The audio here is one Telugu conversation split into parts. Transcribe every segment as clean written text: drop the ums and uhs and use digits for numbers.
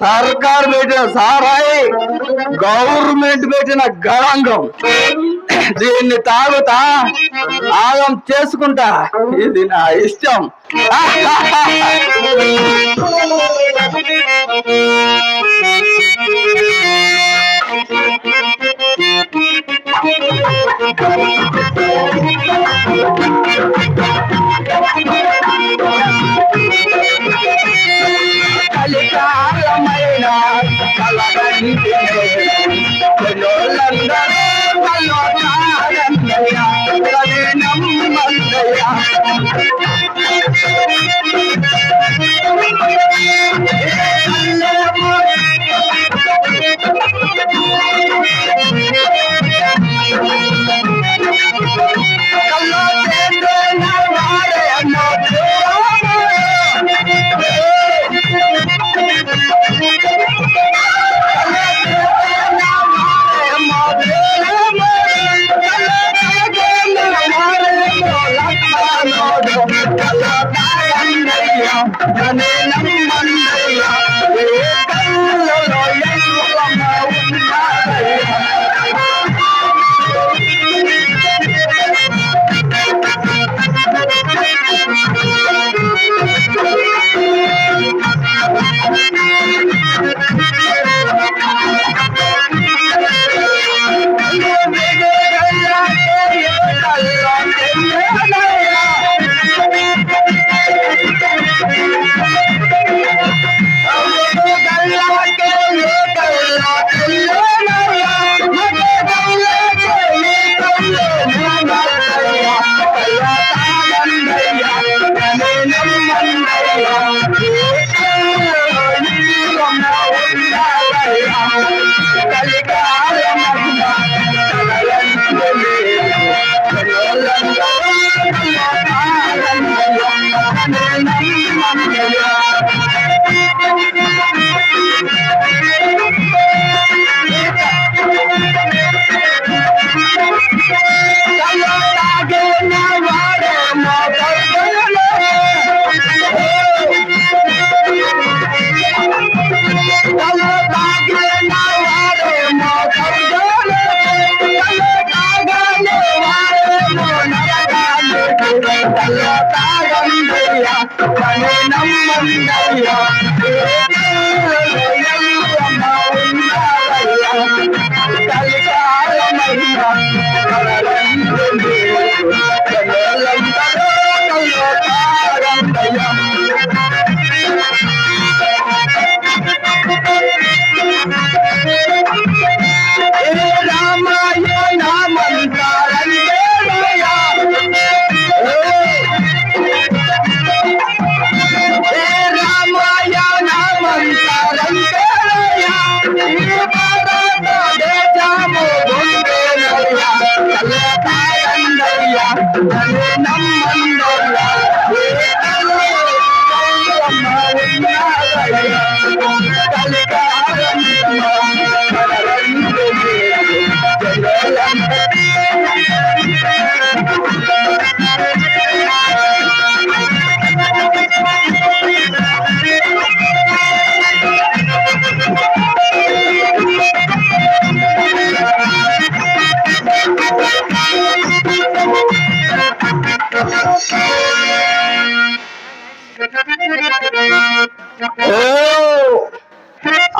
సర్కార్ పెట్టిన సారాయి గవర్నమెంట్ పెట్టిన గణాంగం దీన్ని తాగుతా ఆగం చేసుకుంటా ఇది నా ఇష్టం కలికాలమైన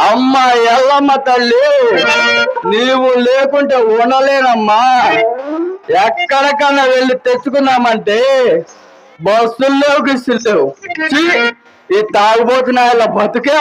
అమ్మ ఎల్లమ్మ తల్లి, నీవు లేకుంటే ఉండలేనమ్మా. ఎక్కడికన్నా వెళ్ళి తెచ్చుకున్నామంటే బస్సుల్లోకి ఇస్తులేవు. ఈ తాగుబోతున్న ఇలా బతుకే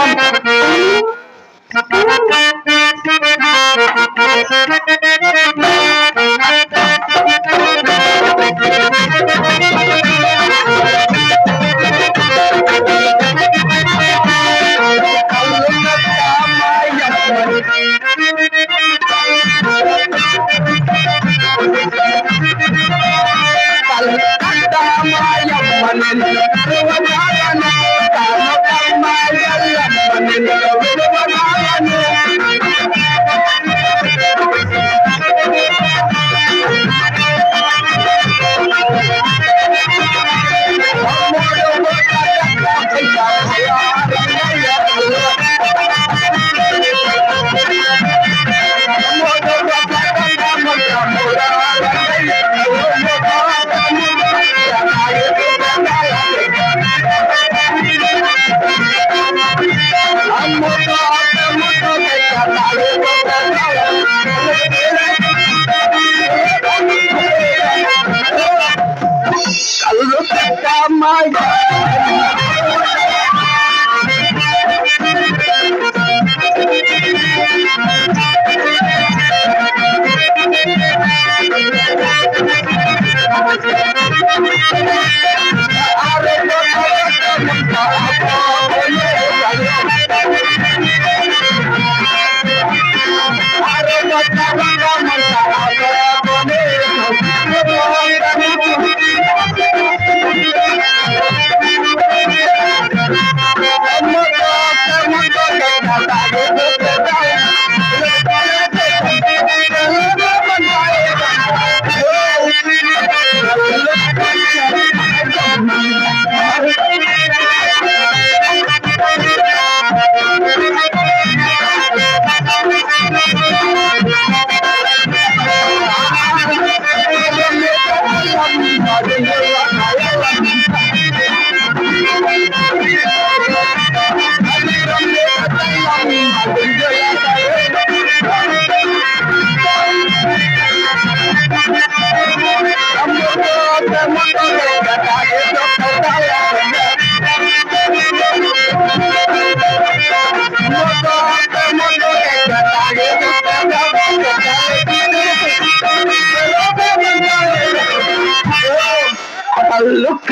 Look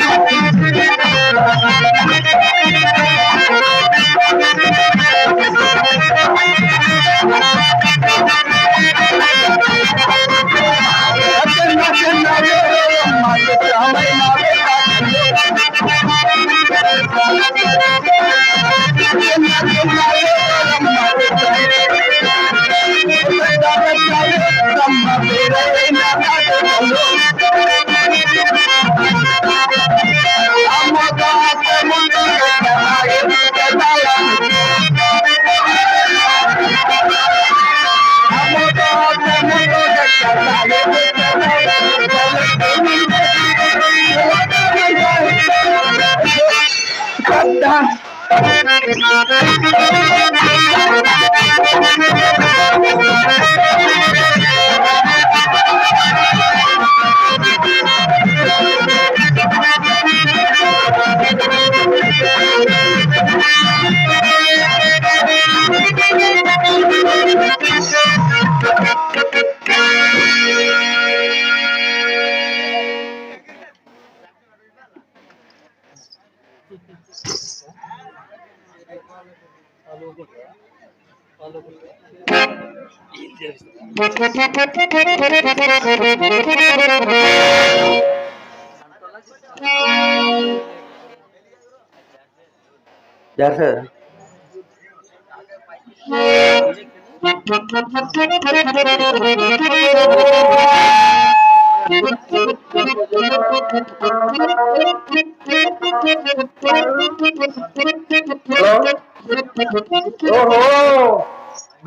ఓహో,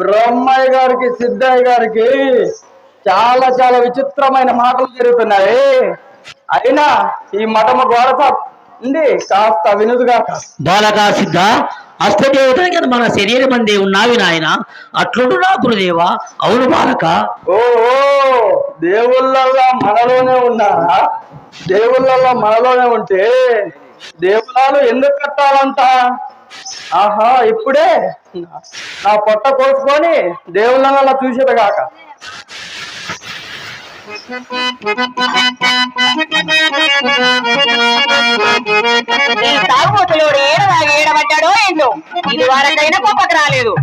బ్రహ్మయ్య గారికి సిద్ధయ్య గారికి చాలా చాలా విచిత్రమైన మాటలు జరుగుతున్నాయి. అయినా ఈ మఠము గోడ ఉంది, కాస్త వినుదుగా. బాలకా సిద్ధ, అష్టదేవతని కదా మన శరీరం అందే ఉన్నావి నాయన, అట్లుండు నా గురుదేవా. అవును బాలక. ఓహో, దేవుళ్ళల్లా మనలోనే ఉన్నారా? దేవుళ్ళల్లా మనలోనే ఉంటే దేవుళ్ళాలు ఎందుకు కట్టాలంట? ఆహా, ఇప్పుడే నా పొట్ట కోసుకొని దేవుళ్ళ చూసేది కాక. తాగుబోతులోడు ఏడబడ్డాడో ఏంటో, ఇది వారకైనా గొప్పకు రాలేదు.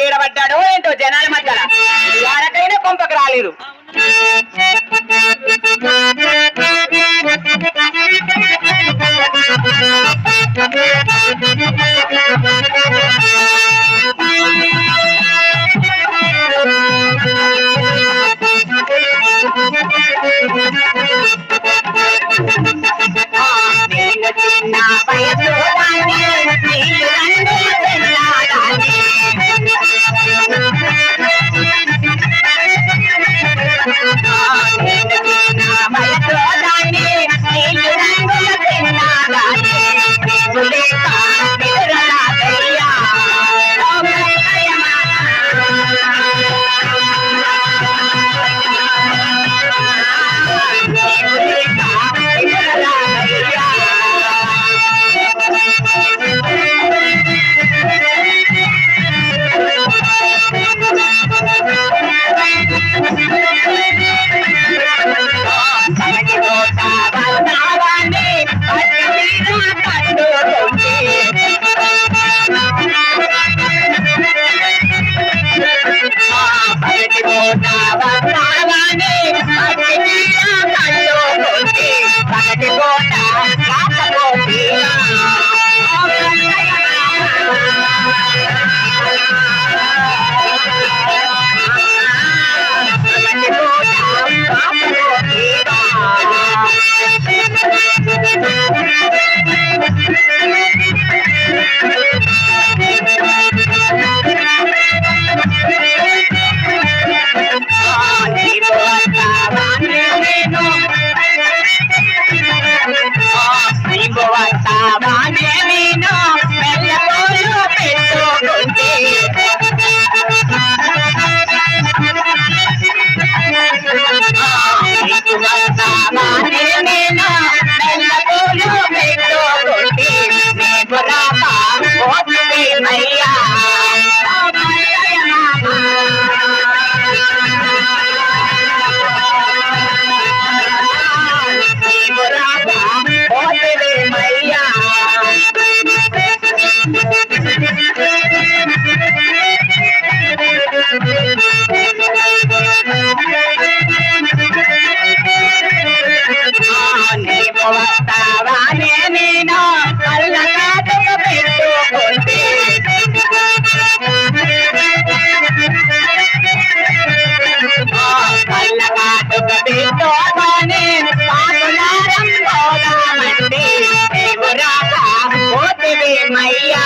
ఏడబడ్డాడో ఏంటో జనాల మధ్యలో ఎవరికైనా కొంపకు రాలేదు. మయ్యా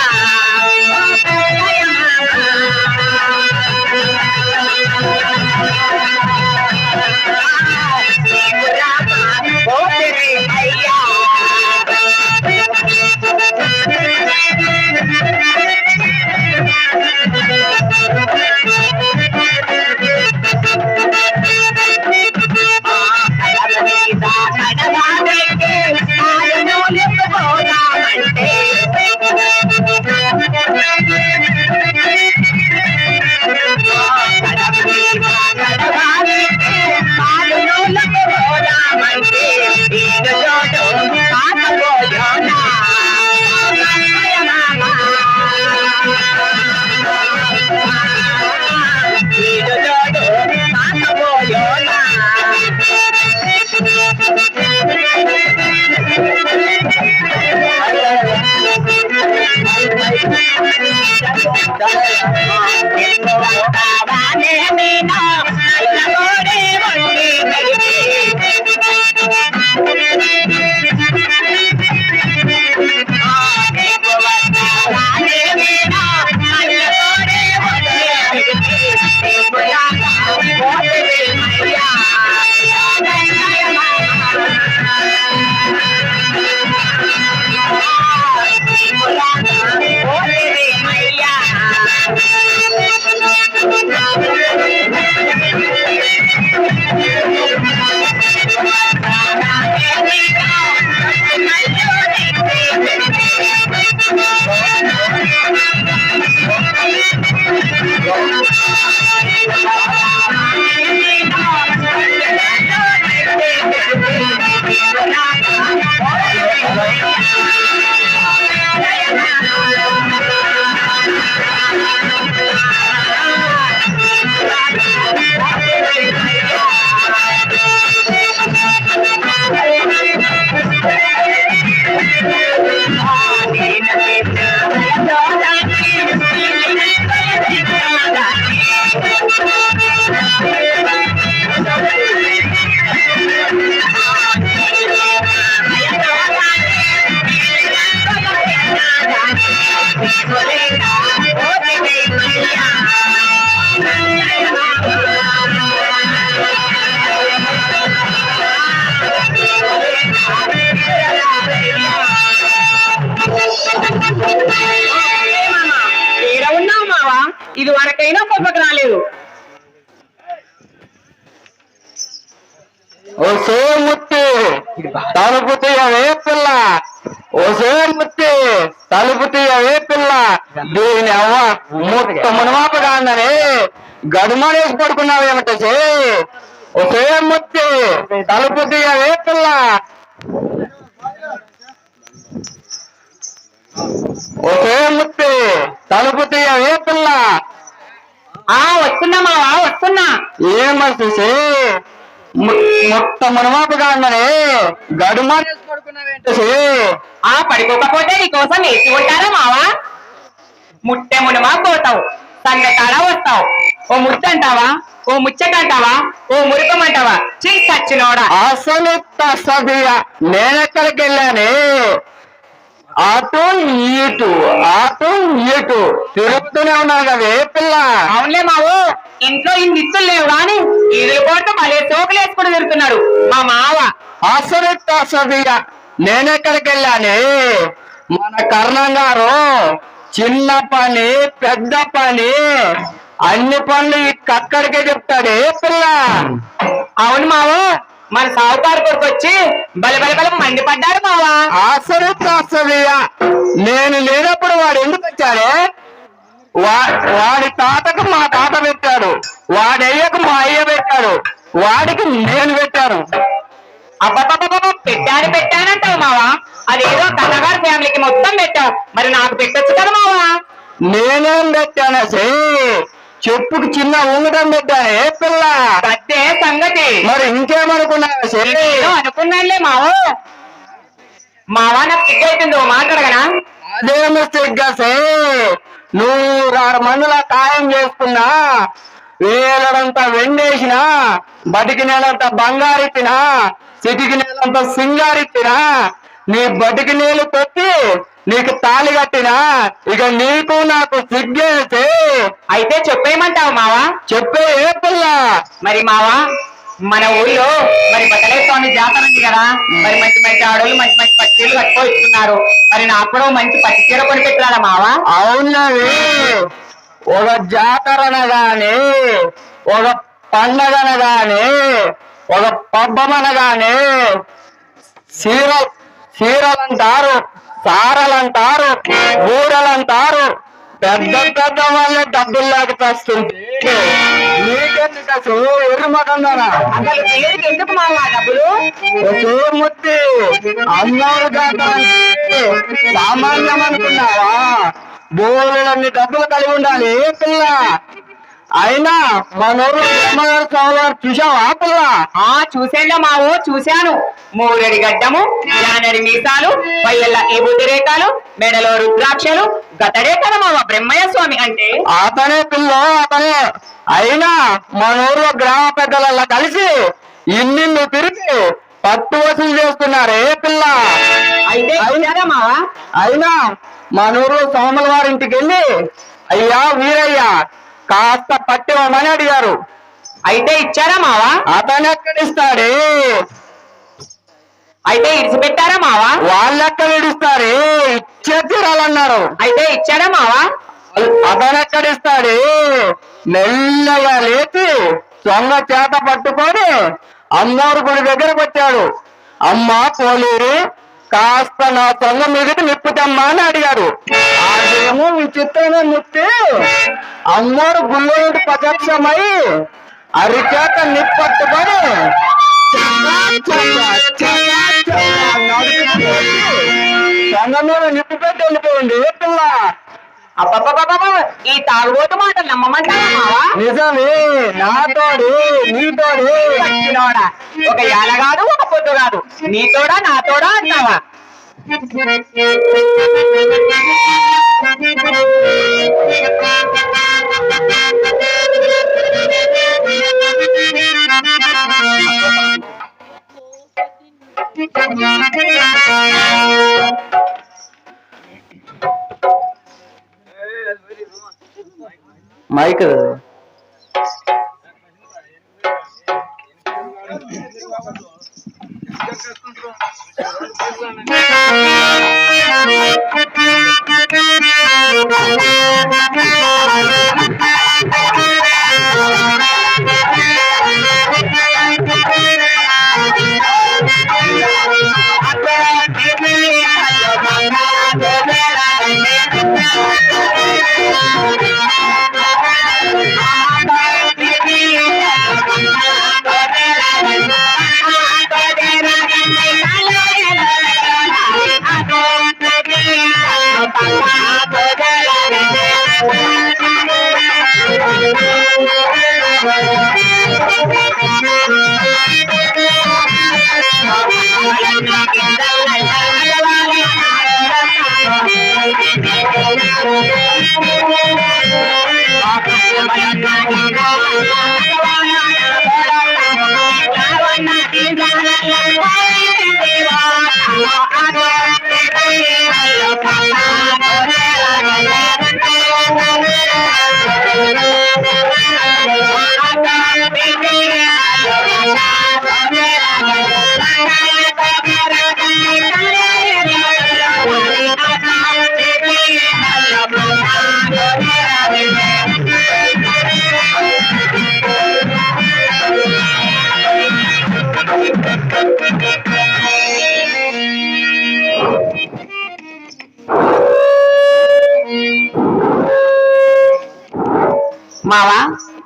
ఇది వరకైనా గొప్పకు రాలేదు. ఓ సోముత్తి తలుపు తీయవే పిల్ల, ఓ సోముత్తి తలుపు తీయవే పిల్ల. దీని అవ్వ ముట్ట మునమాపగా అన్నని గడుమనేసి పడుకున్నావేమిటే? ఓ సోముత్తి తలుపు తీయవే పిల్ల, ఓ సోముత్తి తలుపు తీయవే పిల్ల. వస్తున్నా మావా వస్తున్నా. ఏమసి మొత్తం మనమాపుగా అన్ననే గడుమానేసి పడుకున్నావేంటే? పడుకోకపోతే నీకోసం వేసి ఉంటారా మావా? ముట్టె మునమా పోతావు, సంగతాడ వస్తావు. ఓ ముచ్చంటావా, ఓ ముచ్చటంటావా, ఓ మురుకమంటావా? చచ్చినోడా. అసలు తసదియా నేనెక్కడికి వెళ్ళానే? అటు ఇటు అటు ఇటు తిరుగుతూనే ఉన్నాను కదా ఏ పిల్ల. అవునులే మావు, ఇంట్లో ఇన్ని ఇత్తులు లేవు కానీ ఈదులు పోతే మళ్ళీ సోకులు వేసుకుని తిరుగుతున్నాడు మా మావ. అసలు తసదియా నేనెక్కడికి వెళ్ళానే? మన కర్ణం గారు చిన్న పని పెద్ద పని అన్ని పనులు అక్కడికే చెప్తాడే పిల్ల. అవును మావు, మన సావుకారు కొడుకు వచ్చి బల మండిపడ్డాడు మావా. అసలు తసదియా నేను లేనప్పుడు వాడు ఎందుకు వచ్చాడే? వాడి తాతకు మా తాత పెట్టాడు, వాడి అయ్యకు మా అయ్య పెట్టాడు, వాడికి నేను పెట్టాను. అబ్బబ్బబ్బ పెట్టానంటావు మావా. అదేదో కన్నగారి ఫ్యామిలీకి మొత్తం పెట్టావు, మరి నాకు పెట్టొచ్చు కదా మావా. నేనేం పెట్టానా? చెప్పుకు చిన్న ఉంగటం పెట్టానే పిల్ల. అదే సంగతి. మరి ఇంకేమనుకున్నావా? అనుకున్నానులే మావో. మావా నాకు సిగ్గైతుంది, ఓ మాట్లాడగనా? అదేమి సిగ్గాసే, నువ్వు 6 మందుల ఖాయం చేసుకున్నా, వేలడంతా వెండేసినా, బటికి నేలంత బంగారెత్తినా, చిటికి నేలంత సింగారెత్తినా, నీ బటికి నీళ్లు తొక్కి నీకు తాళి కట్టినా ఇక నీకు నాకు సిగ్గేసే. అయితే చెప్పేయమంటావు మావా? చెప్పే ఏ పిల్ల. మరి మావా, మన ఊళ్ళో మరి బట్టలే స్వామి జాతర ఉంది కదా, మరి మంచి మంచి ఆడోళ్ళు మంచి మంచి పట్టు చీరలు కట్టుకో ఇస్తున్నారు. మరి నాకు కూడా మంచి పట్టు చీర కొని పెట్టాలా మావా? అవునవి ఒక జాతరనగాని, ఒక పండగనగాని, ఒక పబ్బమనగాని చీరలంటారు, సారలంటారు, బూడలంటారు. పెద్ద పెద్ద వాళ్ళే డబ్బులు లేక తెస్తుంటే నీకెందుకు అసలు ఎరుమకన్నారా? అసలు దేవుడికి ఎందుకు మావా డబ్బులు? సూర్ముత్తి అమ్మోరు జాతర సామాన్యం అనుకున్నావా? బోలెడన్ని డబ్బులు కలిగి ఉండాలి పిల్ల. అయినా మనోరు బ్రహ్మగారు స్వామివారు చూసావా పిల్ల? చూసాను మావో, చూశాను. మూరెడి గడ్డము, జానరి మీసాలు, పయ్యల్ల ఏబుద్ది రేఖలు, మెడలో రుద్రాక్షలు, గతడే కదా మావ బ్రహ్మయ్య స్వామి అంటే. అతనే పిల్ల, అతనే. అయినా మనూరులో గ్రామ పెద్దలల్లా కలిసి ఇన్ని తిరిగి పట్టు వసూలు చేస్తున్నారే పిల్ల. అయితే మావా? అయినా మనూరు సోమల వారి ఇంటికి వెళ్ళి, అయ్యా వీరయ్య కాస్త పట్టివమని అడిగారు. అయితే ఇచ్చారా మావా? అతను ఎక్కడిస్తాడే? అయితే ఇడిచిపెట్టారా మావా? వాళ్ళెక్కడ ఇడుస్తారే? ఇచ్చే తీరాలన్నారు. అయితే ఇచ్చారా మావా? అతను ఎక్కడిస్తాడే? మెల్లగా లేచి సొంగ చేత పట్టుకొని అమ్మోరు గుడి దగ్గరకు వచ్చాడు. అమ్మ పోలేరు, కాస్త నా సొంగ మీదకి నిప్పుతమ్మా అని అడిగాడు. అదేమో విచిత్రంగా నిప్పి అమ్మోరు గుళ్ళోకి ప్రత్యక్షమై అరిచేత నిప్పట్టుకొని సొంగ మీద నిప్పు పెట్టి వెళ్ళిపోయింది పిల్ల. అబ్బబ్బబ్బబ్బ, ఈ తాగుబోతు మాట నమ్మమంటావా మావా? నిజమే, నాతోడు నీతోడు వచ్చినోడా, ఒక యాల కాదు, ఒక పొద్దు కాదు, నీతోడా నాతోడా అంటావా? మైక్ మావా,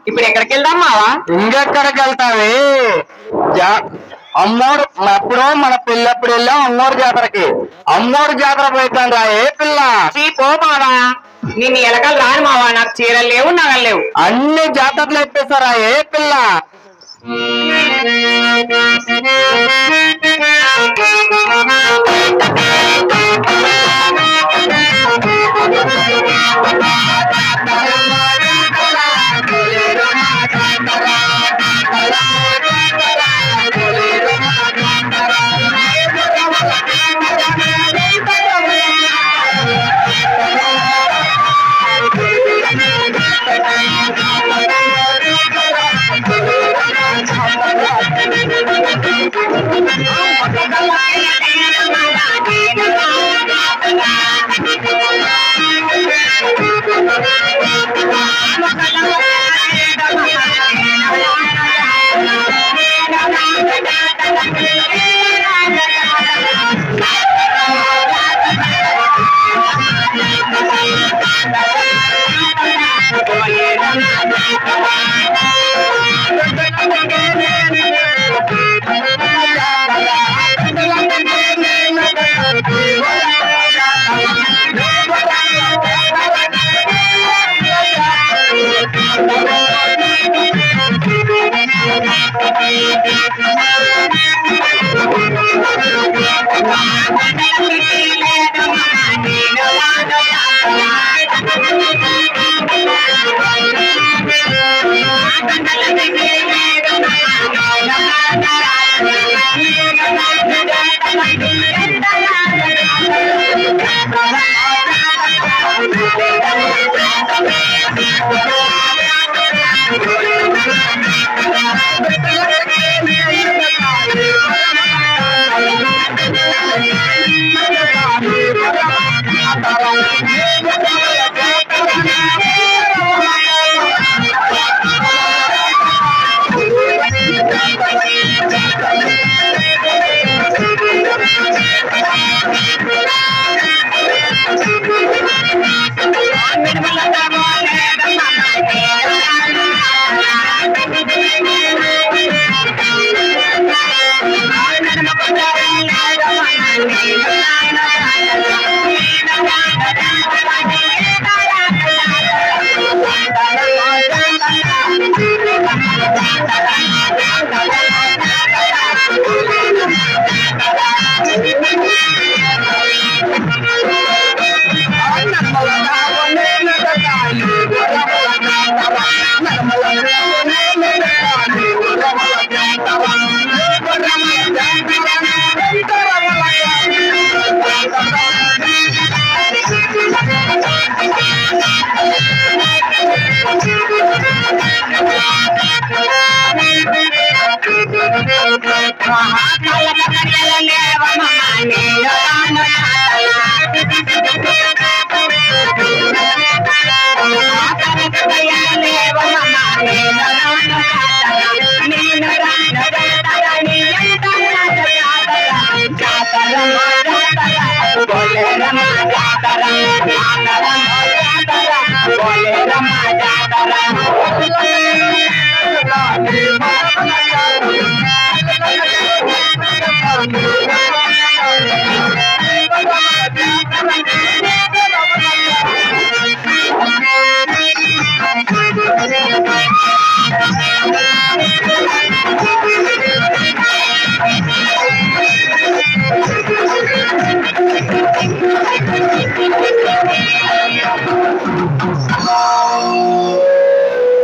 ఇప్పుడు ఎక్కడికి వెళ్దాం మావా? ఇంకెక్కడికి వెళ్తావి? అమ్మోరు ఎప్పుడో మన పిల్లప్పుడు వెళ్ళాం అమ్మోరు జాతరకి. అమ్మోరు జాతర పోయితాను రా ఏ పిల్ల. పో మావా, నిన్ను ఎలకలు రాను మావా, నాకు చీరలు లేవు, నగలు లేవు. అన్ని జాతరలు ఎత్తేస్తారా ఏ పిల్ల.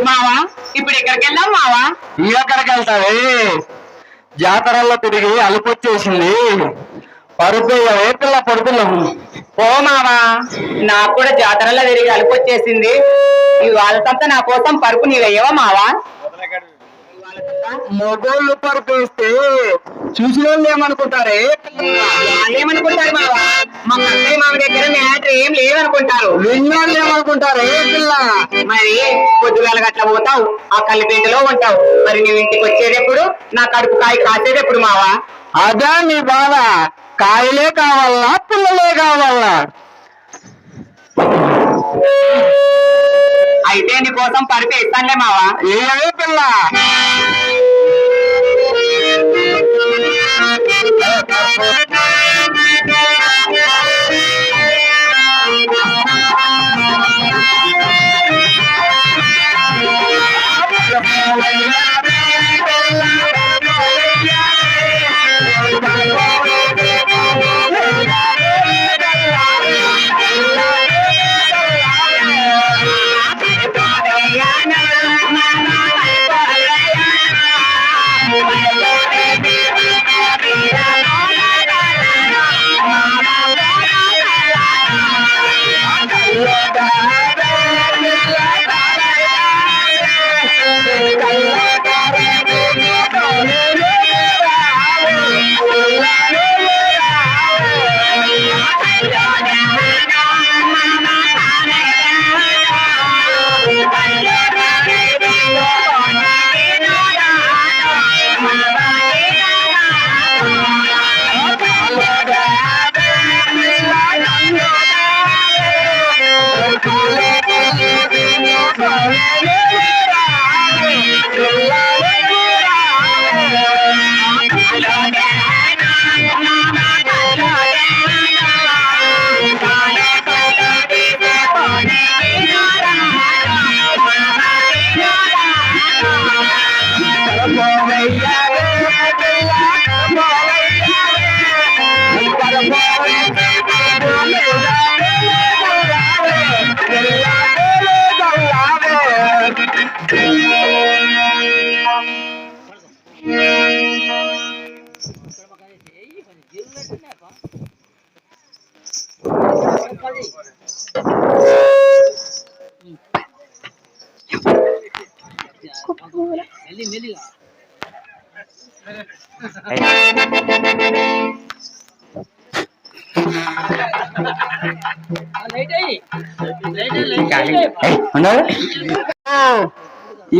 మావా ఇప్పుడు ఎక్కడికి వెళ్దాం మావా? ఎక్కడికి వెళ్తావే? జాతరల్లో తిరిగి అలుపొచ్చేసింది. పరుపుయ్యవే పిల్ల పరుపులము. ఓ మావా, నాకు కూడా జాతరలో తిరిగి అలుపొచ్చేసింది. ఇవాళంతా నా కోసం పరుపు నీవేయవా మావా? మొగోళ్ళు పరుపు వేస్తే చూసిన వాళ్ళు ఏమనుకుంటారే? ఏమనుకుంటారు మావా? మా అత్తయ్య మామ దగ్గర మ్యాటర్ ఏం లేదనుకుంటారు. విన్నోళ్ళు ఏమనుకుంటారే పిల్ల? మరి పొద్దుగాల గట్ల పోతావు, ఆ కల్లిపిండిలో ఉంటావు. మరి నువ్వు ఇంటికి వచ్చేటప్పుడు నా కడుపు కాయ కాసేటప్పుడు మావా? అదా నీ బాధ? కాయలే కావాలా పిల్లలే కావాలా? అయితే నీ కోసం పరుపు ఇస్తానులే మావా. ఏవే పిల్ల?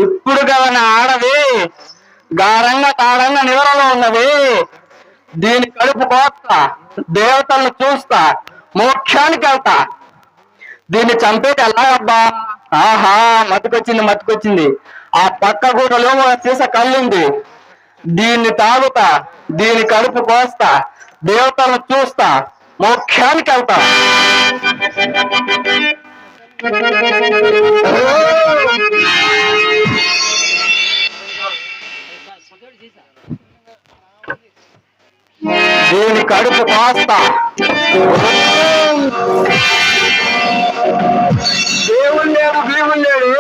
ఇప్పుడు కదా ఆడది గారంగా తాడంగా నివరలో ఉన్నది. దీని కడుపు కోస్తా, దేవతలను చూస్తా, మోక్షానికి వెళ్తా. దీన్ని చంపేది ఎలాగబ్బా? ఆహా, మతికొచ్చింది. ఆ పక్క గూడలో సీస కళ్ళుంది. దీన్ని తాగుతా, దీని కడుపు కోస్తా, దేవతలను చూస్తా, మోక్షానికి వెళ్తా. దీని కడుపు కోస్తా. దేవుడు లేడు,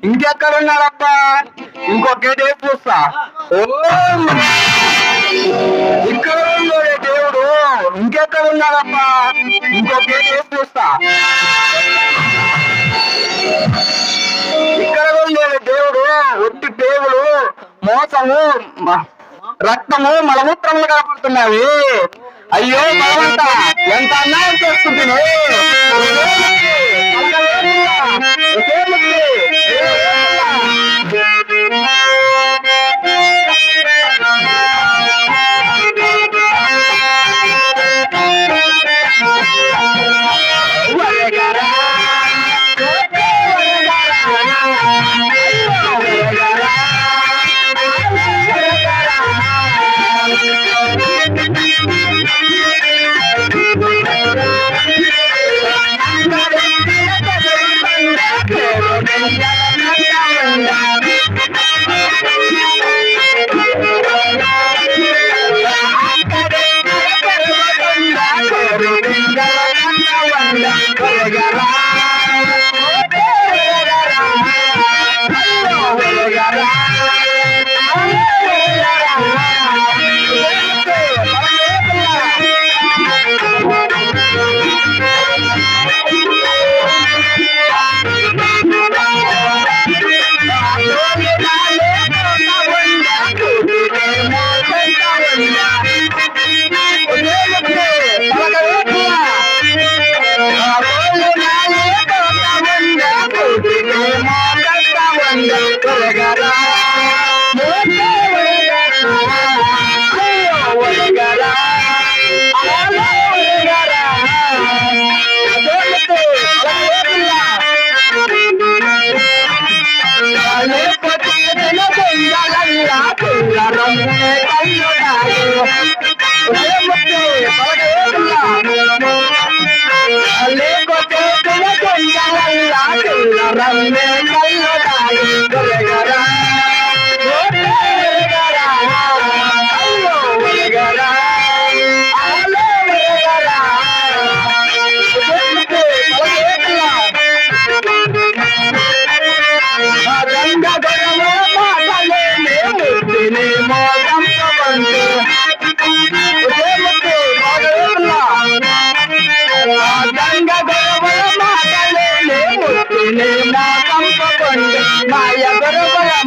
ఇంకెక్కడున్నాడబ్బా? ఇంకొకటే చూస్తా. ఇక్కడ ఉన్నాడే దేవుడు, ఇంకెక్కడున్నాడబ్బా? ఇంకొకటే చూస్తా. ఇక్కడ ఉండేది దేవుడు ఒట్టి దేవుడు, మోసము, రక్తము, మలమూత్రములు కనపడుతున్నాయి. అయ్యో భగవంత, ఎంత అన్యాయం చేస్తుంటే.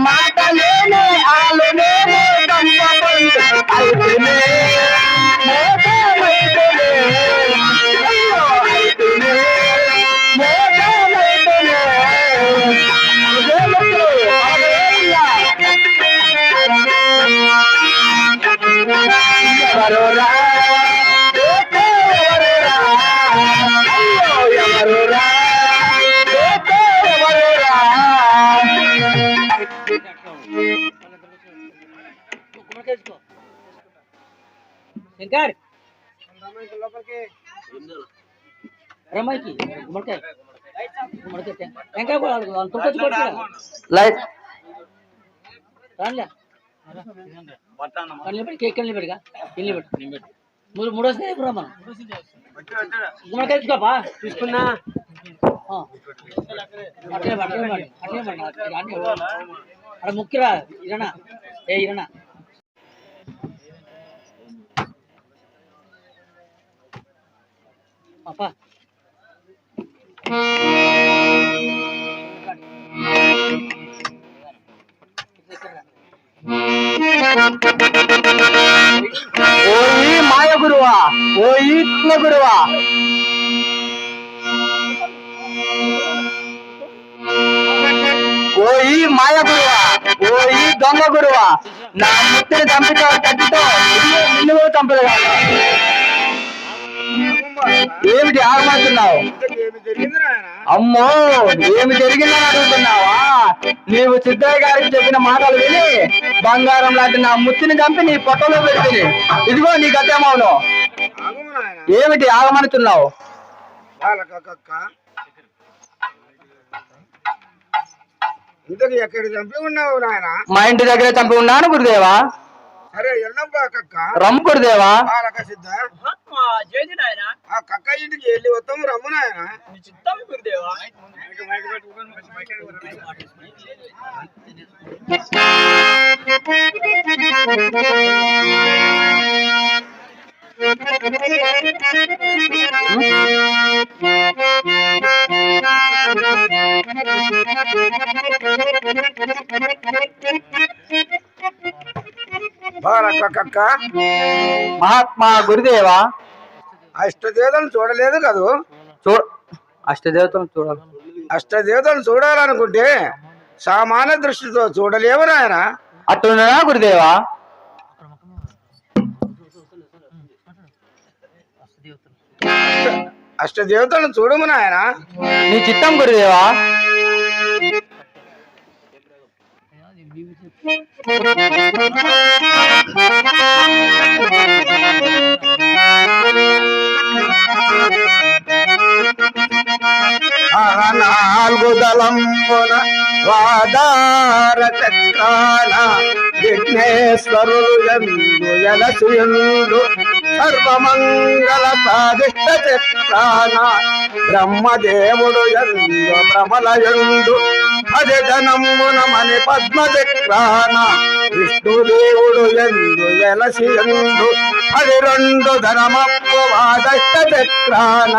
మాటలేనే ఆలునే కంప శంకర్ రమ్మాయికి గుమ్మడికాయ వెంకాయ లైట్ రానిలే కళ్ళు పెట్టుగా ఇల్లు పెట్టు మూడోసారి రమ్మా గుమ్మడికాయ తీసుకోపా తీసుకున్నా అట్లే అక్కడ ముఖ్యరా ఇరనా ఇరనా పాపా ఈ మాయ గురువా, ఓ ఈ దొంగ గురువా, నా ముత్తిని చంపితో కట్టితో నిన్ను కూడా చంపలేదు. ఏమిటి ఆగమంటున్నావు? అమ్మో, ఏమి జరిగిందని అడుగుతున్నావా? నీవు సిద్ధయ్య గారికి చెప్పిన మాటలు విని బంగారం లాంటి నా ముత్తిని చంపి నీ పొట్టలో పెట్టి ఇదిగో నీ గతేమవును. ఏమిటి ఆగమనుతున్నావు? ఇంతకు ఎక్కడ చంపి ఉన్నావు నాయన? మా ఇంటి దగ్గరే చంపి ఉన్నాను గురుదేవా. సరే వెళ్దాంపా కక్క. రమ్ము గురుదేవా. సిద్ధ ఆ కక్క ఇంటికి వెళ్ళి వస్తాము, రమ్ము నాయన. కక్క మహాత్మా గురుదేవా. అష్టదేవతలను చూడలేదు కదూ? అష్టదేవతను చూడాలి. అష్టదేవతలను చూడాలనుకుంటే సామాన్య దృష్టితో చూడలేవు నాయన. అట్టున్నా గురుదేవా. అష్టదేవతలను చూడము నాయన. నీ చిత్తం గురుదేవా. నాలుగు దళంబున వాదార చక్రాన విఘ్నేశ్వరుడు యందు యలసుయుండు సర్వమంగళ సాధిష్ట చక్రాన బ్రహ్మదేవుడు యందు ప్రబలయుండు అది ధనమున మణి పద్మ చక్రాన విష్ణుదేవుడు యందు యలసియుండు అది రెండు ధనమప్పు వాదష్ట చక్రాన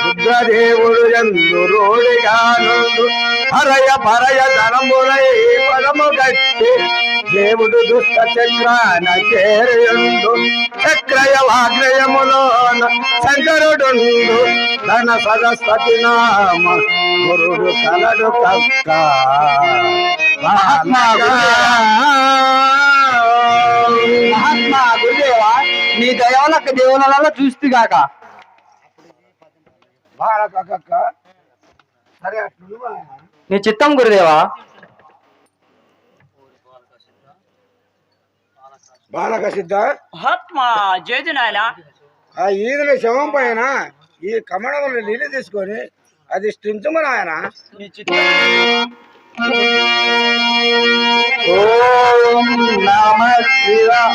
రుద్రదేవుడు యందు రోడిగానుండు హరయ పరయ ధనములై పదము గట్టి దేవుడు దుష్ట చక్రాన చేరుయుండు చక్రయ వాగ్రయములోన శంకరుడుండు ధన సరస్వతి నామ గురుడు కలడు కక్క. మహాత్మా గురుదేవా, నీ దయవలక దేవులలో చూస్తుగాక. కక్క సరే అట్లు నీ చిత్తం గురుదేవా. బాలక సిద్ధ మహాత్మా జేజు నాయన. ఆ ఈదుల శవం పైన ఈ కమడములు నీళ్ళు తీసుకొని అది స్టించుము నాయన. ఓం నమః శివాయ.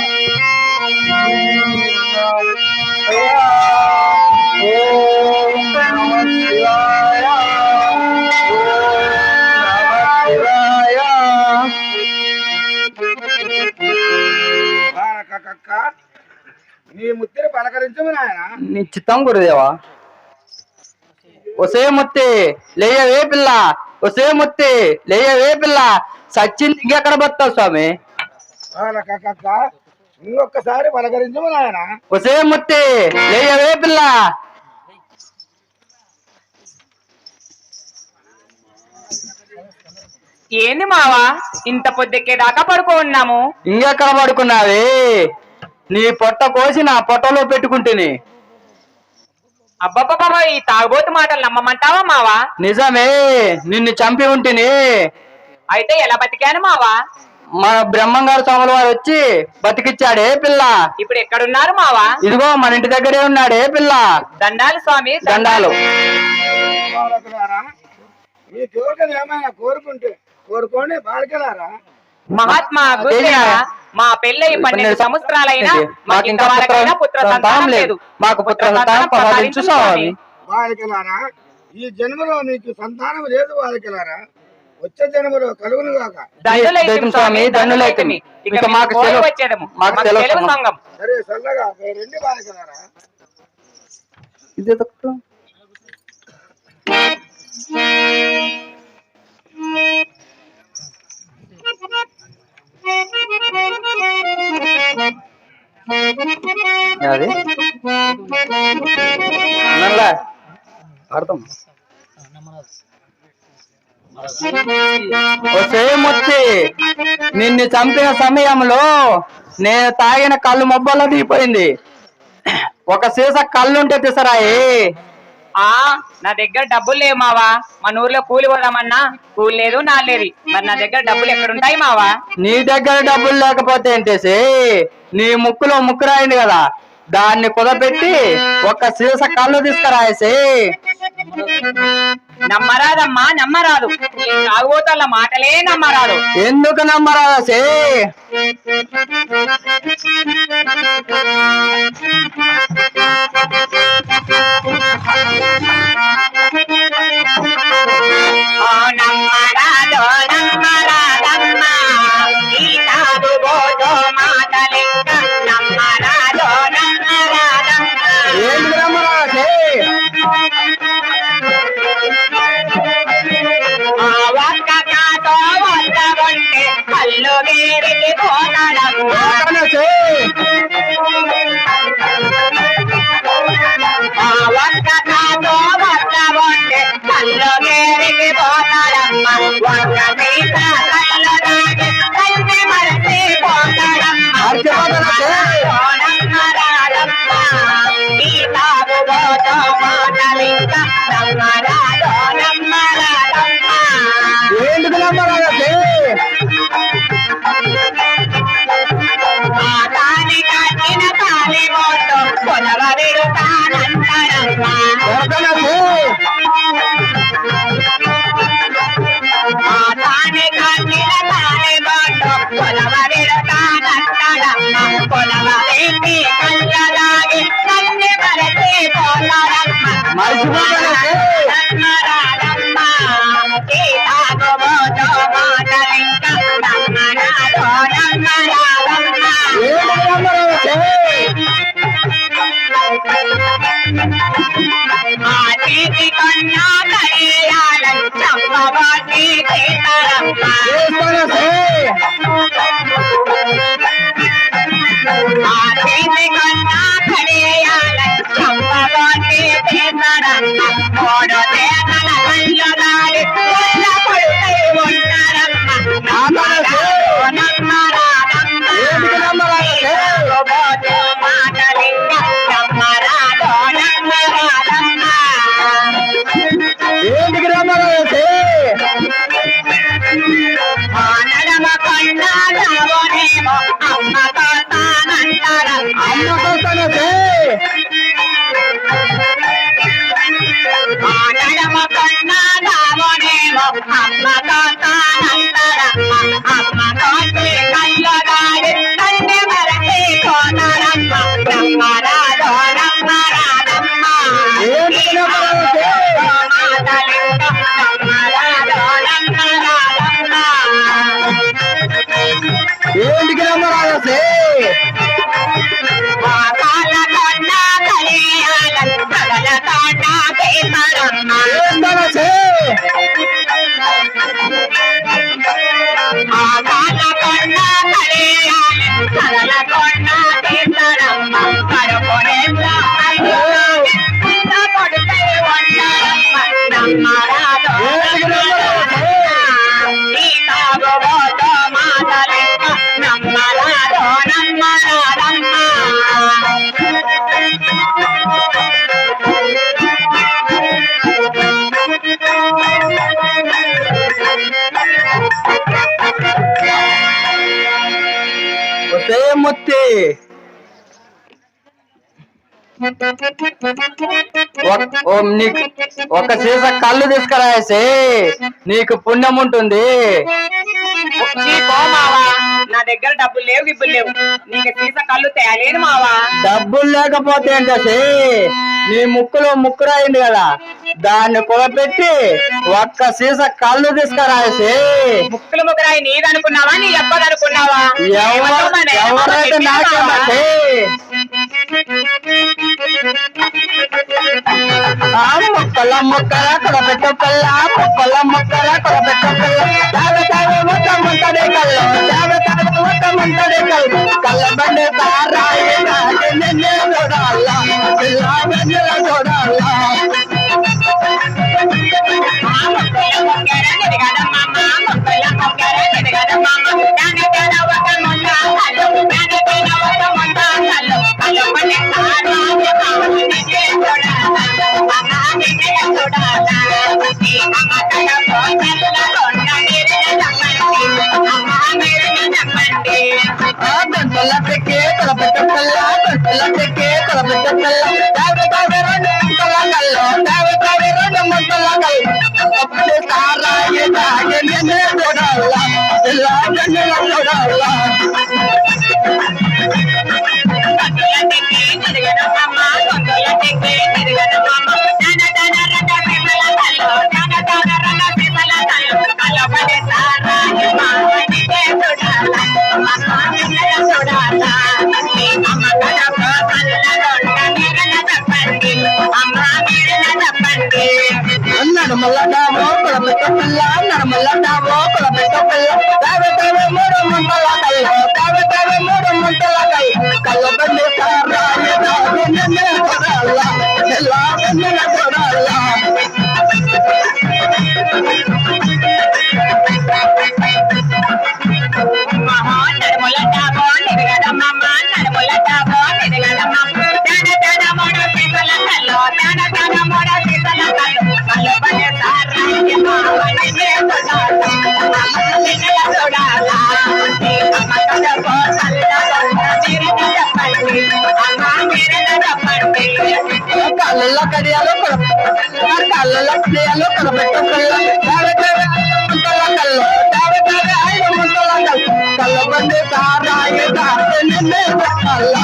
ఓం నమః శివాయ. బాలక కక్క నీ ముత్తిని పలకరించము నాయన. నీ చిత్తం గురుదేవా. ఒసే ముత్తి లేయవే పిల్ల, ఒసే ముత్తి లేయవే పిల్ల, సచ్చింది ఇంకెక్కడ బతావు స్వామి. బాలక కక్క ఇంకొకసారి పలకరించము నాయన. ఒసే ముత్తి లేయవే పిల్ల. ఏంది మావా, ఇంత పొద్దెక్కేదాకా పడుకో ఉన్నాము? ఇంకెక్కడ పడుకున్నావే? నీ పొట్ట కోసి నా పొట్టలో పెట్టుకుంటుని. అబ్బబ్బబ్బా, ఈ తాగుబోతు మాటలు నమ్మమంటావా మావా? నిజమే, నిన్ను చంపి ఉంటిని. అయితే ఎలా బతికాను మావా? మన బ్రహ్మంగారు స్వాముల వారు వచ్చి బతికిచ్చాడే పిల్ల. ఇప్పుడు ఎక్కడున్నారు మావా? ఇదిగో మన ఇంటి దగ్గరే ఉన్నాడే పిల్ల. దండాలు స్వామి, దండాలు. బాలకులారా మీ కోరికలు ఏమైనా కోరుకోండి బాలకులారా. మహాత్మా గురుదేవా, మా పెళ్ళై 12 సంవత్సరాలైనా మాకింత వరకైనా పుత్ర సంతానం లేదు. మాకు పుత్ర సంతానం ప్రసాదించు స్వామి. బాలికలారా ఈ జన్మలో మీకు సంతానం లేదు బాలికలారా. వచ్చే జన్మలో కలుగును గాక. దండులైతం స్వామి, దండులైతం. ఇక మాకు సెలవు. మాకు సెలవు సంఘం. సరే చల్లగా రెండు బాలికలారా. ఇదే తక్కువ. అది అర్థం ముత్తి, నిన్ను చంపిన సమయంలో నేను తాగిన కళ్ళు మొబ్బల్లో దిగిపోయింది. ఒక సీసా కళ్ళుంటే తీసురాయి. నా దగ్గర డబ్బులు లేవు మావా. మన ఊర్లో కూలి పోదామన్నా కూలి లేదు నా లేదు. మరి నా దగ్గర డబ్బులు ఎక్కడుంటాయి మావా? నీ దగ్గర డబ్బులు లేకపోతే ఏంటేసి, నీ ముక్కులో ముక్కు రాయింది కదా, దాన్ని కుదపెట్టి ఒక సీసా కళ్ళు తీసుకురాయేసి. నమ్మరాదమ్మా, నమ్మరాదు. తాగుబోతుల మాటలే నమ్మరాదు. ఎందుకు నమ్మరాదసి? నమ్మరాదో నమ్మరాదమ్మా, ఈ తాగుబోతు మాటలింక నమ్మరాదో నమ్మరాదమ్మా. ఎందుకు నమ్మరాదసి? ఒక్క కాతో వద్దవంటే కళ్ళు గేరికి పోతాడమ్మా. ఒక్క కాతో వద్దవంటే కళ్ళు గేరికి పోతాడమ్మా. ఒక్క సీత కళ్ళు దాటి కళ్ళు మరచి పోతాడమ్మా. నమ్మరాదమ్మా, ఈ తాగుబోతు మాటలింక నమ్మరాదో నమ్మరాదమ్మా. ఎందుకు నమ్మరాదసి? తాని కట్టిన తాలిబోతు కొలవరిడుతానంటాడమ్మా. తాని కట్టిన తాలిబోతు కొలవరిడుతానంటాడమ్మా. కొలవరేసి కళ్ళలాగి కన్ని మరచి పోతాడమ్మా. నమ్మరాదమ్మా, ఈ తాగుబోతు మాటలింక నమ్మరాదో నమ్మరాదమ్మా. ఆ చేతి కన్నా కడియాలని చంపవాసి చేస్తారమ్మా. ఆ చేతి కన్నా కడియాలని చంపవాసి చేస్తారమ్మా. మూడు దేశాల కళ్ళు దాడి కొల్ల కొడుకై ఉంటారమ్మా. నమ్మరాదమ్మా, తాగుబోతు మాటలింక నమ్మరాదో నమ్మరాదమ్మా. ఎందుకు నమ్మరాదసి? నడమ కన్నా నడవనేమో అమ్మతో తానంటారమ్మా. నడమ కన్నా నడవనేమో అమ్మతో తానంటారమ్మా. అమ్మతో కళ్ళు దాడి కన్ని మరచి పోతారమ్మా. నమ్మరాదో నమ్మరాదమ్మా, ఈ తాగుబోతు మాటలింక నమ్మరాదో నమ్మరాదమ్మా. ఎందుకు నమ్మరాదసి? కాళ్ళ కన్నా కలియాలని కడల కాండా చేస్తారమ్మా. కాళ్ళ కన్నా కలియాలని కడల కొండా చేస్తారమ్మా. కడుపునేలా కొడుకై ఉంటారమ్మా. నమ్మరాదో నమ్మరాదమ్మా, ఈ తాగుబోతు మాటలింక నమ్మరాదో నమ్మరాదమ్మా. ముత్తి, నీకు ఒక సీసా కళ్ళు తీసుకురాయేసి, నీకు పుణ్యం ఉంటుంది. మావా, నా దగ్గర డబ్బులు లేవు, గిబ్బులు లేవు. నీకు సీసా కళ్ళు తేలేను మావా. డబ్బులు లేకపోతే ఏంటసి, నీ ముక్కులో ముక్కు రాయింది కదా, దాన్ని కుదపెట్టి ఒక్క సీసా కళ్ళు తీసుకురాయేసి. ముక్కులు ముగ్గురాయి నీదనుకున్నావా, నీ అబ్బదనుకున్నావా? ఎవరైతే నాకేమసి? మొక్కల మొక్కల కొడపెట్ట పిల్ల, మొక్కల మొక్కల కొడపెట్ట పిల్ల, తాగ మొత్తమంతడే కళ్ళు, తాగ మొత్తమంతడే కళ్ళు, కళ్ళ బండి తారాయి చూడాలా, పిల్ల చూడాలా. కొలపెట్టకే కొలపెట్ట పిల్ల కొలపెట్టకే కొలపెట్ట పిల్ల తావే తావే రెండు ముంతల కల్లో తావే తావే రెండు ముంతల కల్లో అప్పుడు సారాయి తాగే నిన్నే చూడాలా ఇలా కన్నుల చూడాలా నర్మలడావో కొలపెట్ట పిల్ల నర్మలడావో కొలపెట్ట పిల్ల తావే తావే మూడు ముంతల కల్లో తావే తావే మూడు ముంతల కల్లో బండి సారాయి తాగే నిన్నే చూడాలా ఇలా కన్నుల చూడాలా కళ్ళల్లో కడియాలో కళ్ళల్లో కడియాలో కొలపెట్ట పిల్ల తావే తావే ముంతల కల్లో తావే తావే ఐదు ముంతల కల్లో కళ్ళ బండి సారాయి తాగే నిన్నే చూడాలా చూడాలా